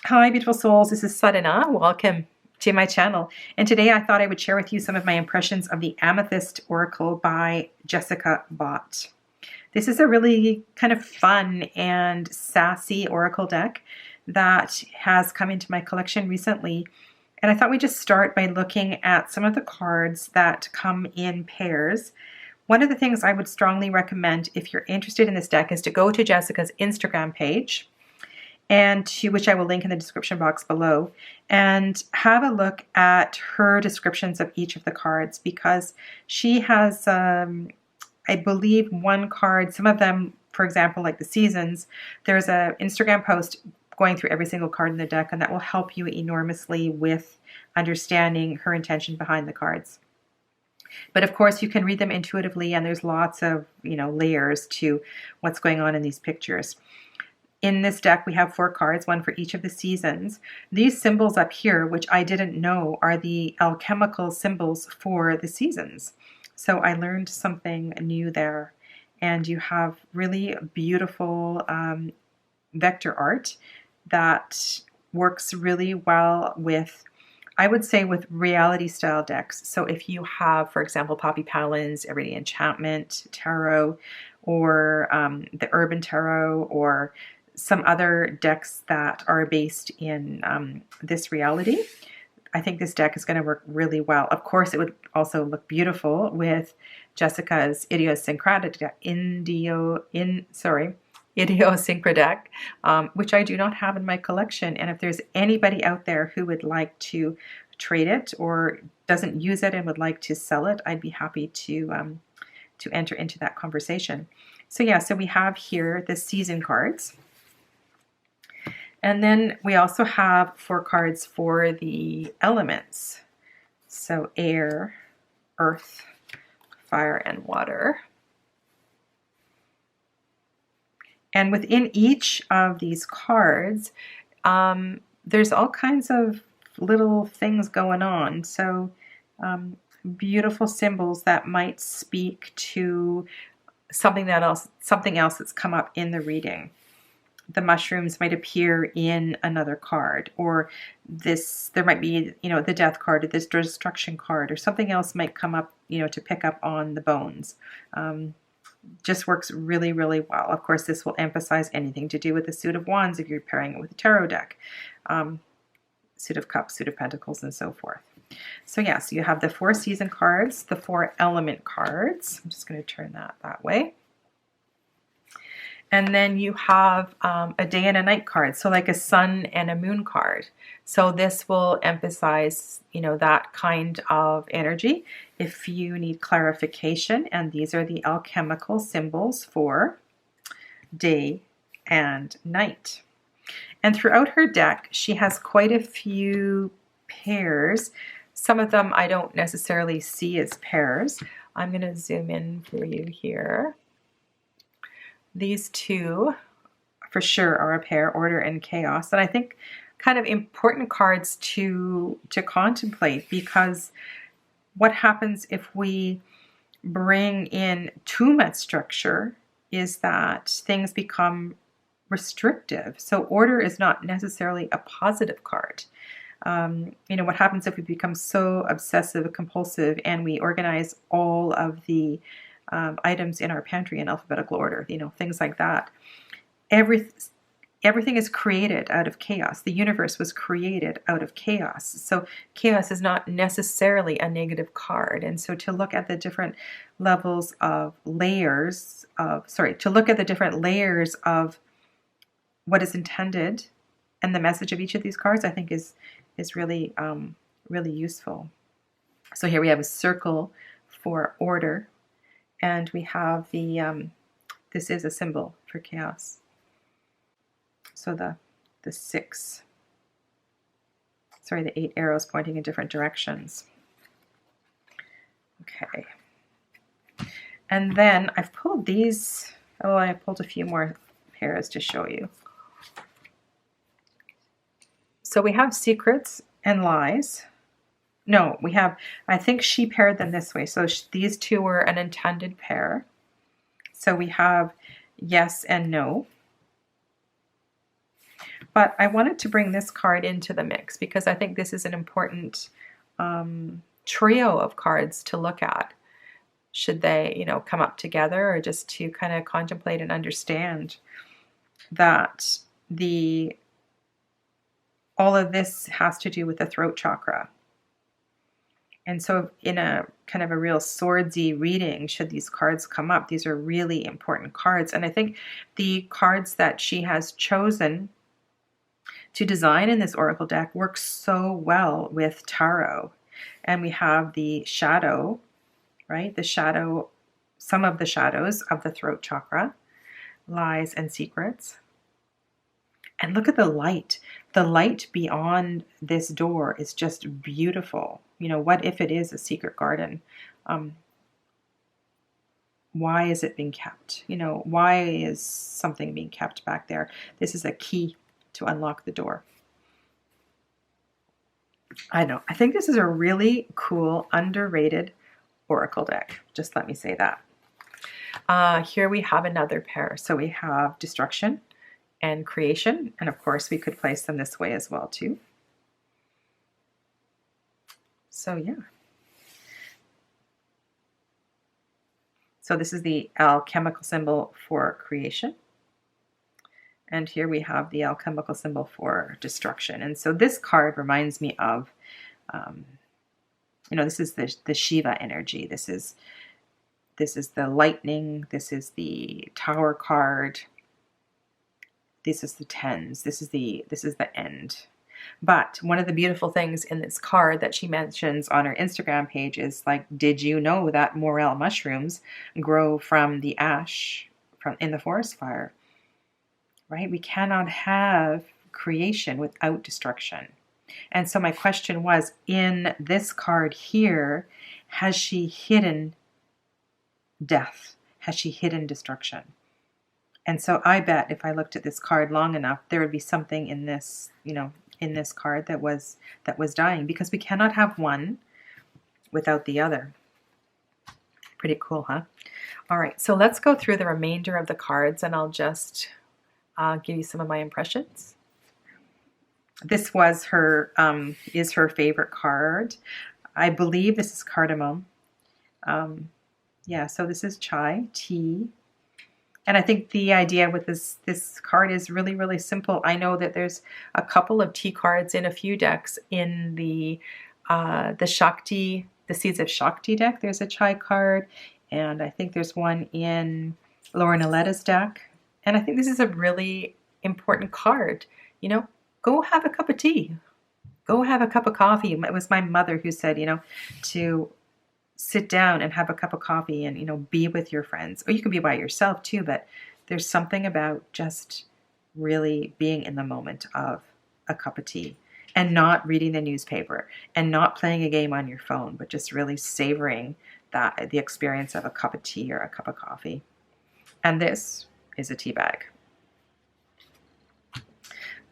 Hi, beautiful souls. This is Sadhana. Welcome to my channel. And today I thought I would share with you some of my impressions of the Amethyst Oracle by Jessica Bott. This is a really kind of fun and sassy oracle deck that has come into my collection recently. And I thought we'd just start by looking at some of the cards that come in pairs. One of the things I would strongly recommend if you're interested in this deck is to go to Jessica's Instagram page, and which I will link in the description box below, and have a look at her descriptions of each of the cards, because she has, I believe, one card, some of them, for example, like the seasons, there's an Instagram post going through every single card in the deck, and that will help you enormously with understanding her intention behind the cards. But of course, you can read them intuitively, and there's lots of, layers to what's going on in these pictures. In this deck, we have 4 cards, one for each of the seasons. These symbols up here, which I didn't know, are the alchemical symbols for the seasons. So I learned something new there. And you have really beautiful vector art that works really well with, I would say, with reality style decks. So if you have, for example, Poppy Palin's Everyday Enchantment Tarot, or the Urban Tarot, or some other decks that are based in this reality, I think this deck is going to work really well. Of course, it would also look beautiful with Jessica's idiosyncratic deck, deck, which I do not have in my collection. And if there's anybody out there who would like to trade it or doesn't use it and would like to sell it, I'd be happy to enter into that conversation. So yeah, so we have here the season cards. And then we also have 4 cards for the elements. So air, earth, fire, and water. And within each of these cards, there's all kinds of little things going on. So beautiful symbols that might speak to something else that's come up in the reading. The mushrooms might appear in another card, or there might be, the death card, or this destruction card, or something else might come up, to pick up on the bones. Just works really, really well. Of course, this will emphasize anything to do with the Suit of Wands if you're pairing it with a tarot deck. Suit of Cups, Suit of Pentacles, and so forth. So yeah, so you have the 4 season cards, the 4 element cards. I'm just going to turn that way. And then you have a day and a night card, so like a sun and a moon card. So this will emphasize, that kind of energy if you need clarification. And these are the alchemical symbols for day and night. And throughout her deck, she has quite a few pairs. Some of them I don't necessarily see as pairs. I'm going to zoom in for you here. These 2 for sure are a pair, Order and Chaos, and I think kind of important cards to contemplate, because what happens if we bring in too much structure is that things become restrictive. So Order is not necessarily a positive card. What happens if we become so obsessive, compulsive, and we organize all of the items in our pantry in alphabetical order, things like that. Everything is created out of chaos. The universe was created out of chaos. So chaos is not necessarily a negative card. And so to look at the different levels of to look at the different layers of what is intended and the message of each of these cards, I think is really, really useful. So here we have a circle for order. And we have this is a symbol for chaos. So the 8 arrows pointing in different directions. Okay. And then I've pulled these, I pulled a few more pairs to show you. So we have secrets and lies. No, we have, I think she paired them this way. So these 2 were an intended pair. So we have yes and no. But I wanted to bring this card into the mix because I think this is an important trio of cards to look at. Should they, you know, come up together, or just to kind of contemplate and understand that all of this has to do with the throat chakra. And so in a kind of a real swordsy reading, should these cards come up, these are really important cards. And I think the cards that she has chosen to design in this oracle deck work so well with tarot. And we have the shadow, right? The shadow, some of the shadows of the throat chakra, lies and secrets. And look at the light. The light beyond this door is just beautiful. You know, what if it is a secret garden? Why is it being kept? You know, why is something being kept back there? This is a key to unlock the door. I know. I think this is a really cool, underrated oracle deck. Just let me say that. Here we have another pair. So we have destruction and creation. And of course, we could place them this way as well, too. So, yeah. So this is the alchemical symbol for creation. And here we have the alchemical symbol for destruction. And so this card reminds me of, you know, this is the Shiva energy. This is the lightning. This is the Tower card. This is the tens. This is the end. But one of the beautiful things in this card that she mentions on her Instagram page is, like, did you know that morel mushrooms grow from the ash in the forest fire? Right? We cannot have creation without destruction. And so my question was, in this card here, has she hidden death? Has she hidden destruction? And so I bet if I looked at this card long enough, there would be something in this, you know, in this card that was dying, because we cannot have one without the other. Pretty cool, huh? All right, so let's go through the remainder of the cards, and I'll just give you some of my impressions. This was her is her favorite card. I believe this is cardamom. Yeah, so this is chai, tea. And I think the idea with this card is really, really simple. I know that there's a couple of tea cards in a few decks. In the Shakti, the Seeds of Shakti deck, there's a chai card. And I think there's one in Lauren Aletta's deck. And I think this is a really important card. You know, go have a cup of tea. Go have a cup of coffee. It was my mother who said, you know, to sit down and have a cup of coffee and, you know, be with your friends. Or you can be by yourself too, but there's something about just really being in the moment of a cup of tea and not reading the newspaper and not playing a game on your phone, but just really savoring the experience of a cup of tea or a cup of coffee. And this is a tea bag.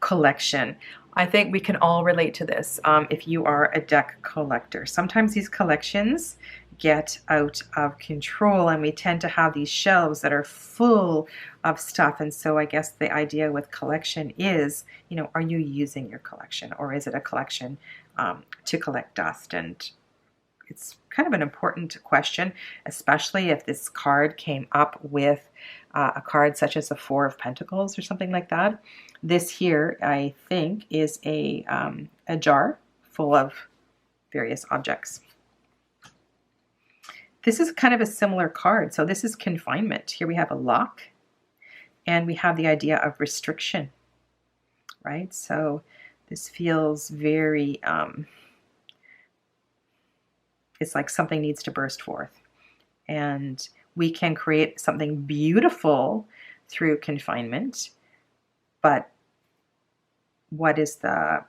Collection. I think we can all relate to this if you are a deck collector. Sometimes these collections get out of control and we tend to have these shelves that are full of stuff. And so I guess the idea with collection is, you know, are you using your collection, or is it a collection to collect dust? And it's kind of an important question, especially if this card came up with a card such as a Four of Pentacles or something like that. This here, I think, is a jar full of various objects. This is kind of a similar card. So this is confinement. Here we have a lock, and we have the idea of restriction, right? So this feels very, it's like something needs to burst forth. And we can create something beautiful through confinement. But what is the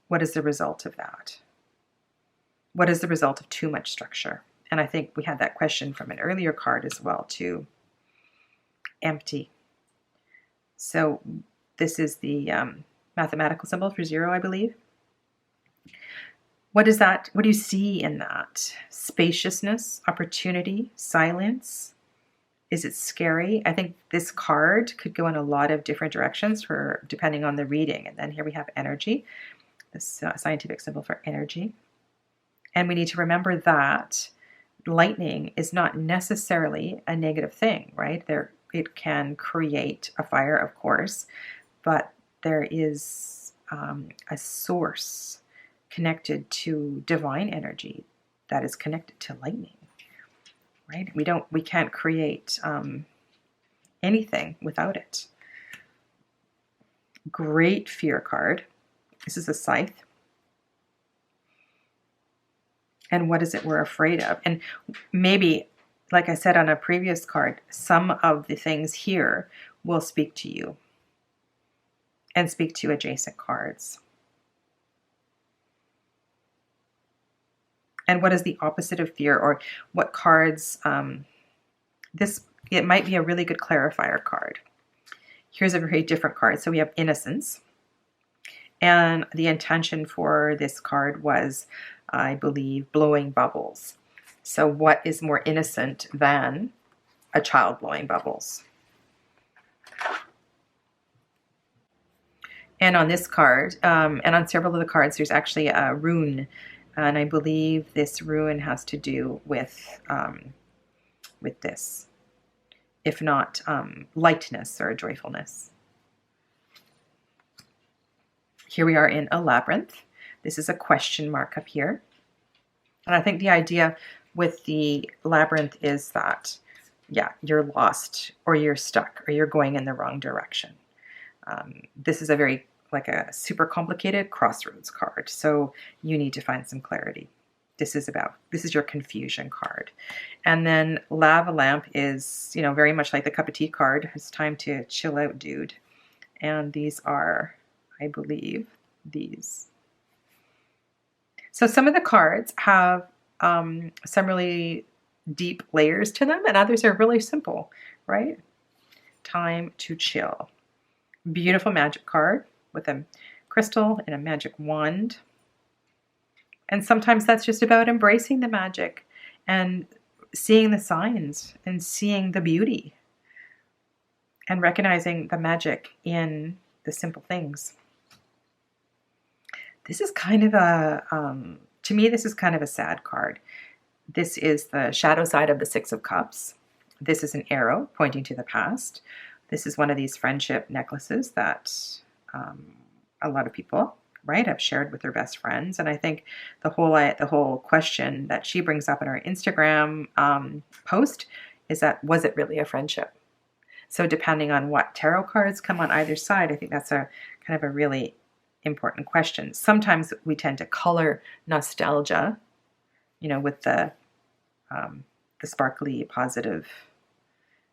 result of that? What is the result of too much structure? And I think we had that question from an earlier card as well, too. Empty. So this is the mathematical symbol for 0, I believe. What is that? What do you see in that? Spaciousness, opportunity, silence, Is it scary? I think this card could go in a lot of different directions for depending on the reading. And then here we have energy, this scientific symbol for energy. And we need to remember that lightning is not necessarily a negative thing, right? It can create a fire, of course, but there is a source connected to divine energy that is connected to lightning, right? We can't create anything without it. Great fear card. This is a scythe. And what is it we're afraid of? And maybe, like I said on a previous card, some of the things here will speak to you and speak to adjacent cards. And what is the opposite of fear, or what cards? It might be a really good clarifier card. Here's a very different card. So we have innocence. And the intention for this card was, I believe, blowing bubbles. So what is more innocent than a child blowing bubbles? And on this card, and on several of the cards, there's actually a rune. And I believe this rune has to do with this, if not lightness or joyfulness. Here we are in a labyrinth. This is a question mark up here. And I think the idea with the labyrinth is that, yeah, you're lost or you're stuck or you're going in the wrong direction. This is a super complicated crossroads card. So you need to find some clarity. This is your confusion card. And then lava lamp is, very much like the cup of tea card. It's time to chill out, dude. And these are, I believe, these. So some of the cards have some really deep layers to them, and others are really simple, right? Time to chill. Beautiful magic card with a crystal and a magic wand. And sometimes that's just about embracing the magic and seeing the signs and seeing the beauty and recognizing the magic in the simple things. This is kind of to me, this is kind of a sad card. This is the shadow side of the Six of Cups. This is an arrow pointing to the past. This is one of these friendship necklaces that a lot of people, right, have shared with their best friends. And I think the whole question that she brings up in her Instagram post is that, was it really a friendship? So depending on what tarot cards come on either side, I think that's a kind of a really important question. Sometimes we tend to color nostalgia, with the sparkly, positive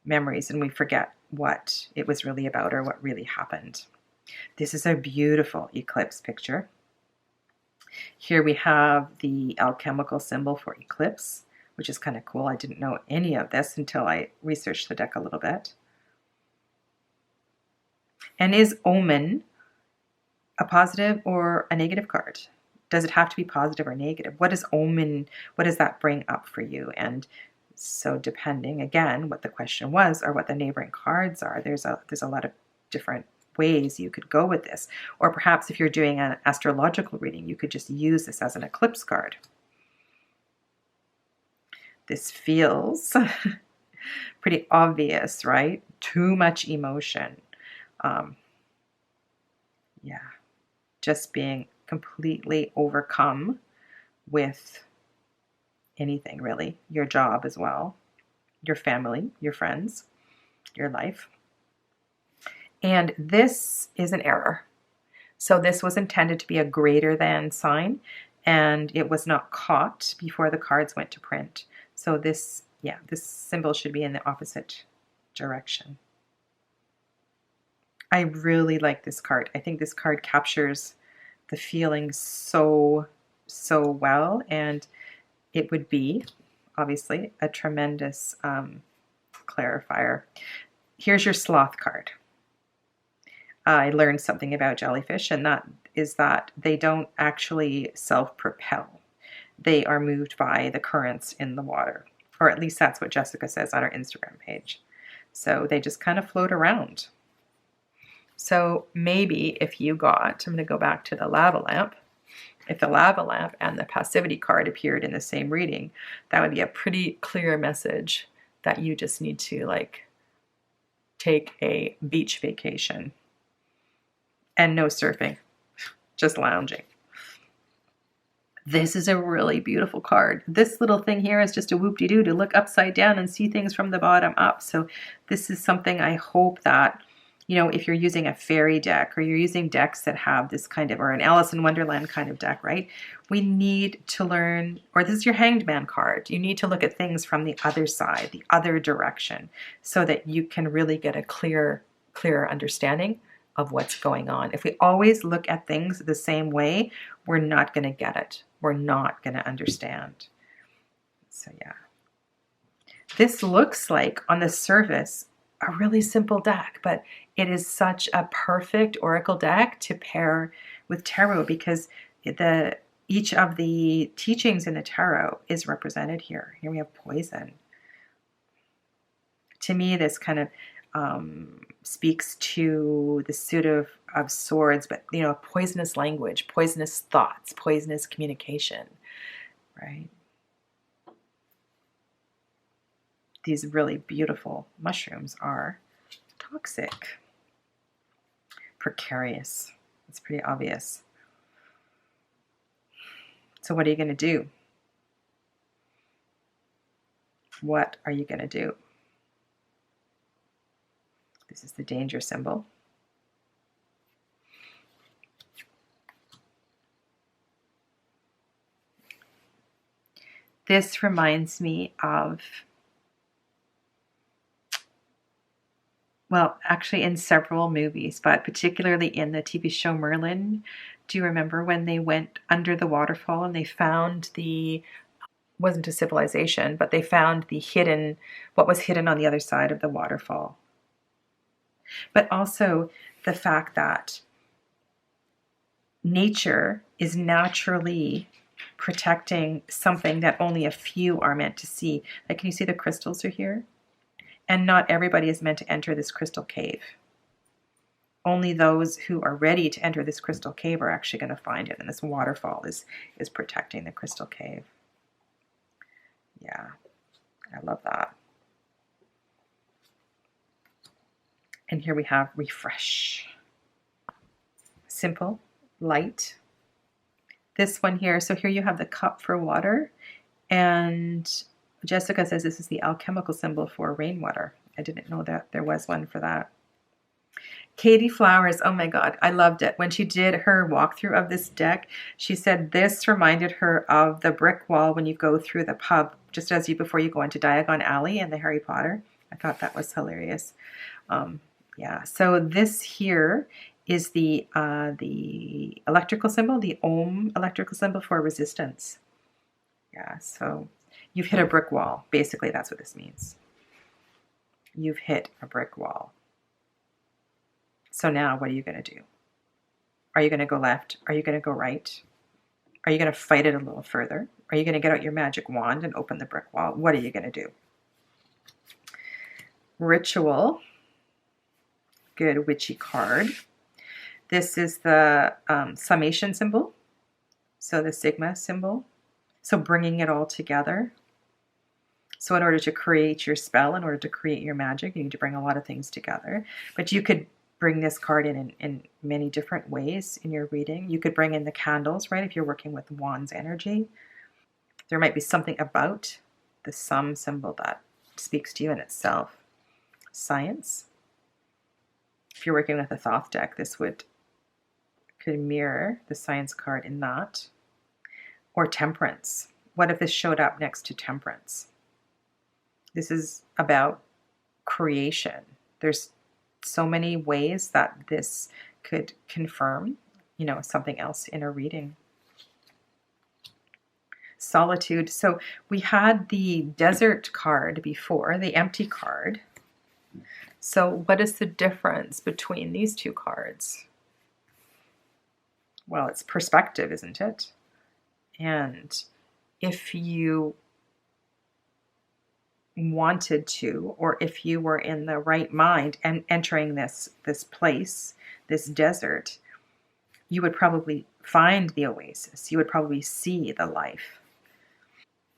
memories, and we forget what it was really about or what really happened. This is a beautiful eclipse picture. Here we have the alchemical symbol for eclipse, which is kind of cool. I didn't know any of this until I researched the deck a little bit. And is omen a positive or a negative card? Does it have to be positive or negative? What is omen? What does that bring up for you? And so depending, again, what the question was or what the neighboring cards are, there's a lot of different ways you could go with this. Or perhaps if you're doing an astrological reading, you could just use this as an eclipse card. This feels pretty obvious, right? Too much emotion. Yeah, just being completely overcome with anything, really. Your job as well, your family, your friends, your life. And this is an error. So this was intended to be a greater than sign, and it was not caught before the cards went to print. So this symbol should be in the opposite direction. I really like this card. I think this card captures the feeling so well, and it would be, obviously, a tremendous clarifier. Here's your sloth card. I learned something about jellyfish, and that is that they don't actually self-propel. They are moved by the currents in the water, or at least that's what Jessica says on her Instagram page. So they just kind of float around. So maybe if you got, I'm going to go back to the lava lamp. If the lava lamp and the passivity card appeared in the same reading, that would be a pretty clear message that you just need to like take a beach vacation and no surfing, just lounging. This is a really beautiful card. This little thing here is just a whoop-de-doo to look upside down and see things from the bottom up. So this is something I hope that, you know, if you're using a fairy deck or you're using decks that have this kind of, or an Alice in Wonderland kind of deck, right? We need to learn, or this is your Hanged Man card. You need to look at things from the other side, the other direction, so that you can really get a clearer understanding of what's going on. If we always look at things the same way, we're not going to get it. We're not going to understand. So yeah. This looks like, on the surface, a really simple deck, but it is such a perfect oracle deck to pair with tarot because each of the teachings in the tarot is represented here. Here we have poison. To me, this kind of speaks to the suit of swords, but, you know, poisonous language, poisonous thoughts, poisonous communication, right? These really beautiful mushrooms are toxic, precarious. It's pretty obvious. So what are you going to do? What are you going to do? This is the danger symbol. This reminds me of, well, actually in several movies, but particularly in the TV show Merlin. Do you remember when they went under the waterfall and they found wasn't a civilization, but they found what was hidden on the other side of the waterfall? But also the fact that nature is naturally protecting something that only a few are meant to see. Like, can you see the crystals are here? And not everybody is meant to enter this crystal cave. Only those who are ready to enter this crystal cave are actually going to find it. And this waterfall is protecting the crystal cave. Yeah, I love that. And here we have refresh. Simple, light. This one here, so here you have the cup for water. And Jessica says this is the alchemical symbol for rainwater. I didn't know that there was one for that. Katie Flowers, oh my God, I loved it. When she did her walkthrough of this deck, she said this reminded her of the brick wall when you go through the pub, just before you go into Diagon Alley in the Harry Potter. I thought that was hilarious. Yeah, so this here is the electrical symbol, the Ohm electrical symbol for resistance. Yeah, so you've hit a brick wall. Basically, that's what this means. You've hit a brick wall. So now what are you going to do? Are you going to go left? Are you going to go right? Are you going to fight it a little further? Are you going to get out your magic wand and open the brick wall? What are you going to do? Ritual. Good witchy card. This is the summation symbol. So the sigma symbol. So bringing it all together. So in order to create your spell, in order to create your magic, you need to bring a lot of things together. But you could bring this card in many different ways in your reading. You could bring in the candles, right? If you're working with wand's energy. There might be something about the sum symbol that speaks to you in itself. Science. If you're working with a Thoth deck, this could mirror the science card in that. Or temperance. What if this showed up next to temperance? This is about creation. There's so many ways that this could confirm, something else in a reading. Solitude. So we had the desert card before, the empty card. So what is the difference between these two cards? Well, it's perspective, isn't it? And if you wanted to, or if you were in the right mind and entering this place, this desert, you would probably find the oasis. You would probably see the life.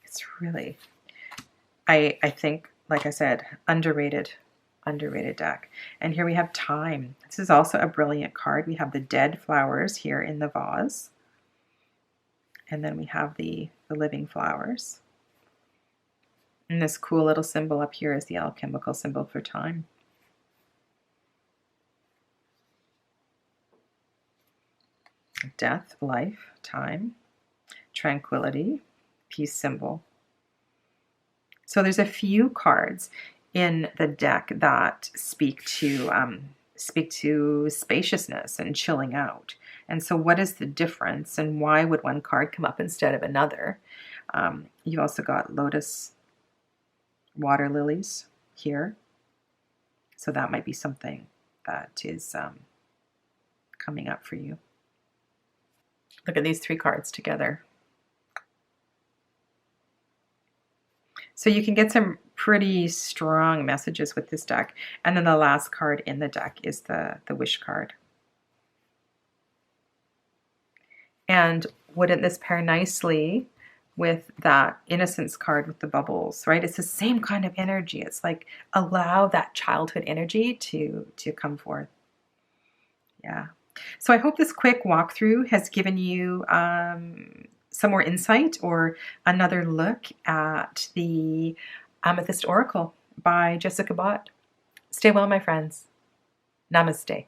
It's really, I think, like I said, underrated deck. And here we have time. This is also a brilliant card. We have the dead flowers here in the vase. And then we have the living flowers. And this cool little symbol up here is the alchemical symbol for time. Death, life, time, tranquility, peace symbol. So there's a few cards in the deck that speak to spaciousness and chilling out. And so what is the difference, and why would one card come up instead of another? You've also got lotus, water lilies here. So that might be something that is coming up for you. Look at these three cards together. So you can get some pretty strong messages with this deck. And then the last card in the deck is the wish card. And wouldn't this pair nicely with that innocence card with the bubbles, right? It's the same kind of energy. It's like allow that childhood energy to come forth. Yeah. So I hope this quick walkthrough has given you some more insight or another look at the Amethyst Oracle by Jessica Bott. Stay well, my friends. Namaste.